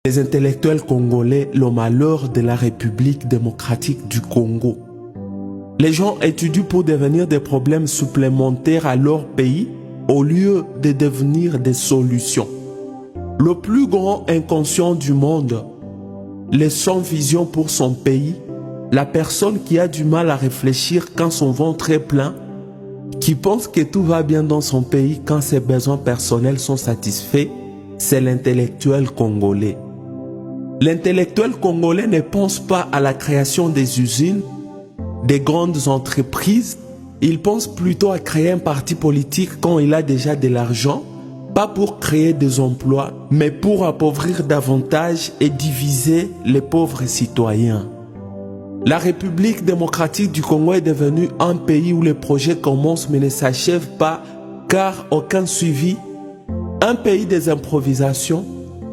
Les intellectuels congolais, le malheur de la République démocratique du Congo. Les gens étudient pour devenir des problèmes supplémentaires à leur pays au lieu de devenir des solutions. Le plus grand inconscient du monde, le sans vision pour son pays, la personne qui a du mal à réfléchir quand son ventre est plein, qui pense que tout va bien dans son pays quand ses besoins personnels sont satisfaits, c'est l'intellectuel congolais. L'intellectuel congolais ne pense pas à la création des usines, des grandes entreprises. Il pense plutôt à créer un parti politique quand il a déjà de l'argent, pas pour créer des emplois, mais pour appauvrir davantage et diviser les pauvres citoyens. La République démocratique du Congo est devenue un pays où les projets commencent mais ne s'achèvent pas car aucun suivi. Un pays des improvisations.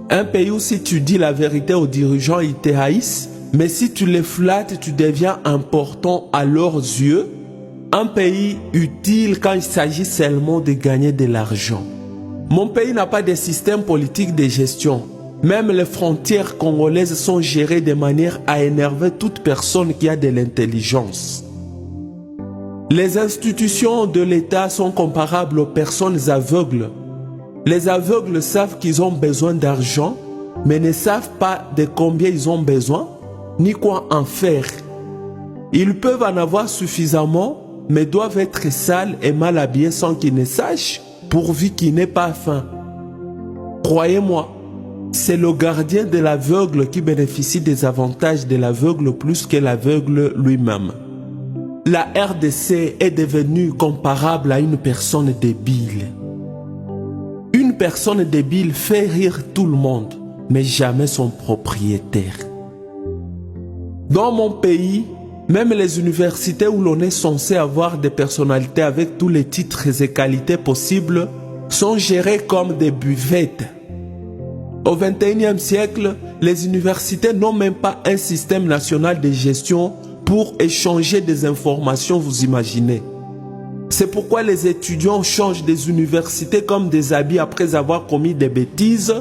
Un pays où si tu dis la vérité aux dirigeants, ils te haïssent, mais si tu les flattes, tu deviens important à leurs yeux. Un pays utile quand il s'agit seulement de gagner de l'argent. Mon pays n'a pas de système politique de gestion. Même les frontières congolaises sont gérées de manière à énerver toute personne qui a de l'intelligence. Les institutions de l'État sont comparables aux personnes aveugles. Les aveugles savent qu'ils ont besoin d'argent, mais ne savent pas de combien ils ont besoin, ni quoi en faire. Ils peuvent en avoir suffisamment, mais doivent être sales et mal habillés sans qu'ils ne sachent, pourvu qu'ils n'aient pas faim. Croyez-moi, c'est le gardien de l'aveugle qui bénéficie des avantages de l'aveugle plus que l'aveugle lui-même. La RDC est devenue comparable à une personne débile. Une personne débile fait rire tout le monde, mais jamais son propriétaire. Dans mon pays, même les universités où l'on est censé avoir des personnalités avec tous les titres et qualités possibles sont gérées comme des buvettes. Au XXIe siècle, les universités n'ont même pas un système national de gestion pour échanger des informations, vous imaginez. C'est pourquoi les étudiants changent des universités comme des habits après avoir commis des bêtises.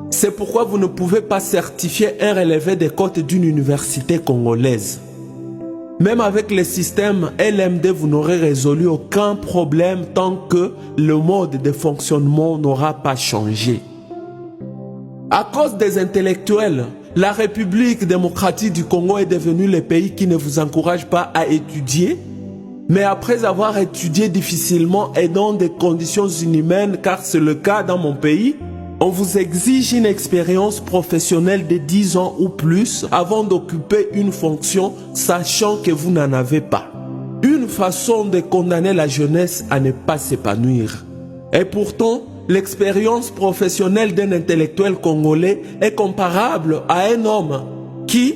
C'est pourquoi vous ne pouvez pas certifier un relevé des cotes d'une université congolaise. Même avec le système LMD, vous n'aurez résolu aucun problème tant que le mode de fonctionnement n'aura pas changé. À cause des intellectuels, la République démocratique du Congo est devenue le pays qui ne vous encourage pas à étudier. Mais après avoir étudié difficilement et dans des conditions inhumaines, car c'est le cas dans mon pays, on vous exige une expérience professionnelle de 10 ans ou plus avant d'occuper une fonction, sachant que vous n'en avez pas. Une façon de condamner la jeunesse à ne pas s'épanouir. Et pourtant, l'expérience professionnelle d'un intellectuel congolais est comparable à un homme qui,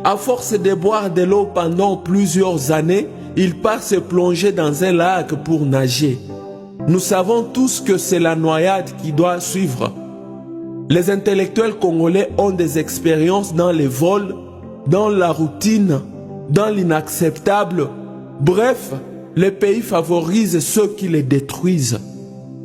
à force de boire de l'eau pendant plusieurs années, il part se plonger dans un lac pour nager. Nous savons tous que c'est la noyade qui doit suivre. Les intellectuels congolais ont des expériences dans les vols, dans la routine, dans l'inacceptable. Bref, le pays favorise ceux qui les détruisent.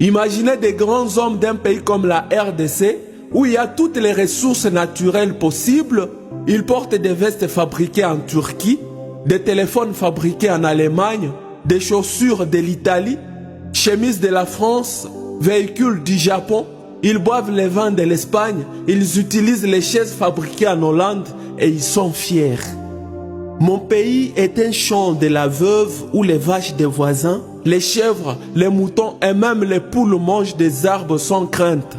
Imaginez des grands hommes d'un pays comme la RDC, où il y a toutes les ressources naturelles possibles. Ils portent des vestes fabriquées en Turquie, des téléphones fabriqués en Allemagne, des chaussures de l'Italie, chemises de la France, véhicules du Japon. Ils boivent les vins de l'Espagne, ils utilisent les chaises fabriquées en Hollande et ils sont fiers. Mon pays est un champ de la veuve où les vaches des voisins, les chèvres, les moutons et même les poules mangent des arbres sans crainte.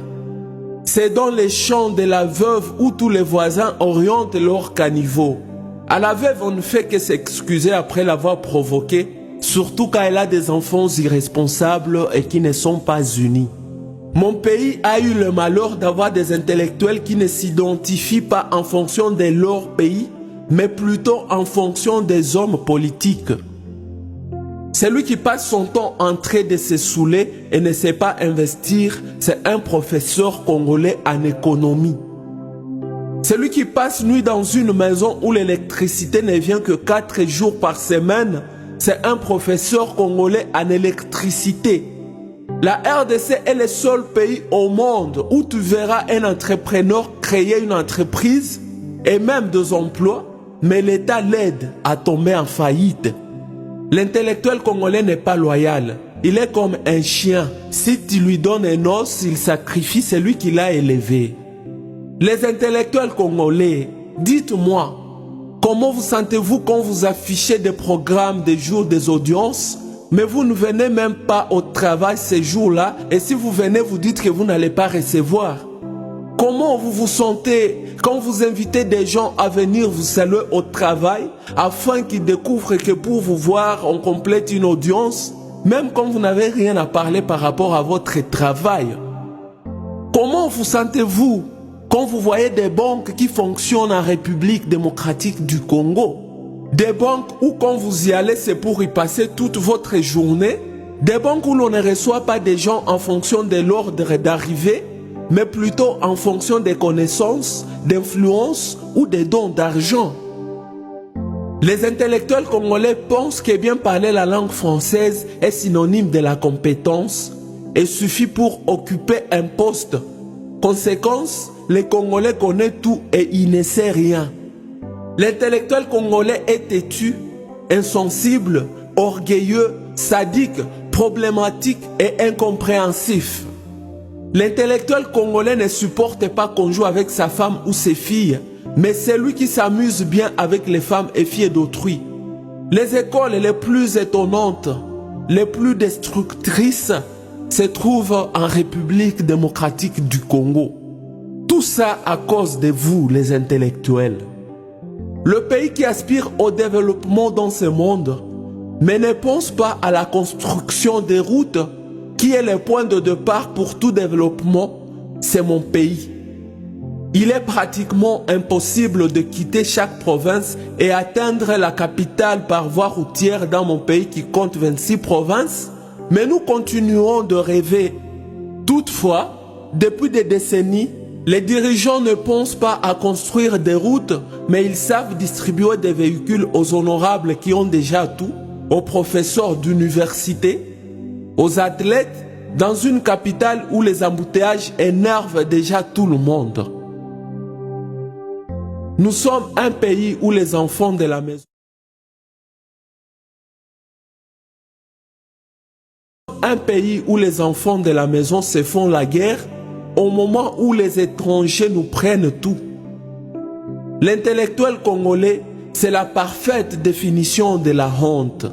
C'est dans les champs de la veuve où tous les voisins orientent leurs caniveaux. À la veuve, on ne fait que s'excuser après l'avoir provoquée, surtout quand elle a des enfants irresponsables et qui ne sont pas unis. Mon pays a eu le malheur d'avoir des intellectuels qui ne s'identifient pas en fonction de leur pays, mais plutôt en fonction des hommes politiques. Celui qui passe son temps en train de se saouler et ne sait pas investir, c'est un professeur congolais en économie. Celui qui passe nuit dans une maison où l'électricité ne vient que 4 jours par semaine, c'est un professeur congolais en électricité. La RDC est le seul pays au monde où tu verras un entrepreneur créer une entreprise et même des emplois, mais l'État l'aide à tomber en faillite. L'intellectuel congolais n'est pas loyal. Il est comme un chien. Si tu lui donnes un os, il sacrifie celui qui l'a élevé. Les intellectuels congolais, dites-moi, comment vous sentez-vous quand vous affichez des programmes, des jours, des audiences, mais vous ne venez même pas au travail ces jours-là, et si vous venez, vous dites que vous n'allez pas recevoir? Comment vous vous sentez quand vous invitez des gens à venir vous saluer au travail afin qu'ils découvrent que pour vous voir, on complète une audience, même quand vous n'avez rien à parler par rapport à votre travail? Comment vous sentez-vous quand vous voyez des banques qui fonctionnent en République démocratique du Congo? Des banques où quand vous y allez, c'est pour y passer toute votre journée? Des banques où l'on ne reçoit pas des gens en fonction de l'ordre d'arrivée, mais plutôt en fonction des connaissances, d'influence ou des dons d'argent. Les intellectuels congolais pensent que bien parler la langue française est synonyme de la compétence et suffit pour occuper un poste. Conséquence, les Congolais connaissent tout et il ne sait rien. L'intellectuel congolais est têtu, insensible, orgueilleux, sadique, problématique et incompréhensif. L'intellectuel congolais ne supporte pas qu'on joue avec sa femme ou ses filles, mais c'est lui qui s'amuse bien avec les femmes et filles d'autrui. Les écoles les plus étonnantes, les plus destructrices, se trouvent en République démocratique du Congo. Tout ça à cause de vous, les intellectuels. Le pays qui aspire au développement dans ce monde, mais ne pense pas à la construction des routes, qui est le point de départ pour tout développement, c'est mon pays. Il est pratiquement impossible de quitter chaque province et atteindre la capitale par voie routière dans mon pays qui compte 26 provinces, mais nous continuons de rêver. Toutefois, depuis des décennies, les dirigeants ne pensent pas à construire des routes, mais ils savent distribuer des véhicules aux honorables qui ont déjà tout, aux professeurs d'université, aux athlètes, dans une capitale où les embouteillages énervent déjà tout le monde. Nous sommes un pays où les enfants de la maison se font la guerre au moment où les étrangers nous prennent tout. L'intellectuel congolais, c'est la parfaite définition de la honte.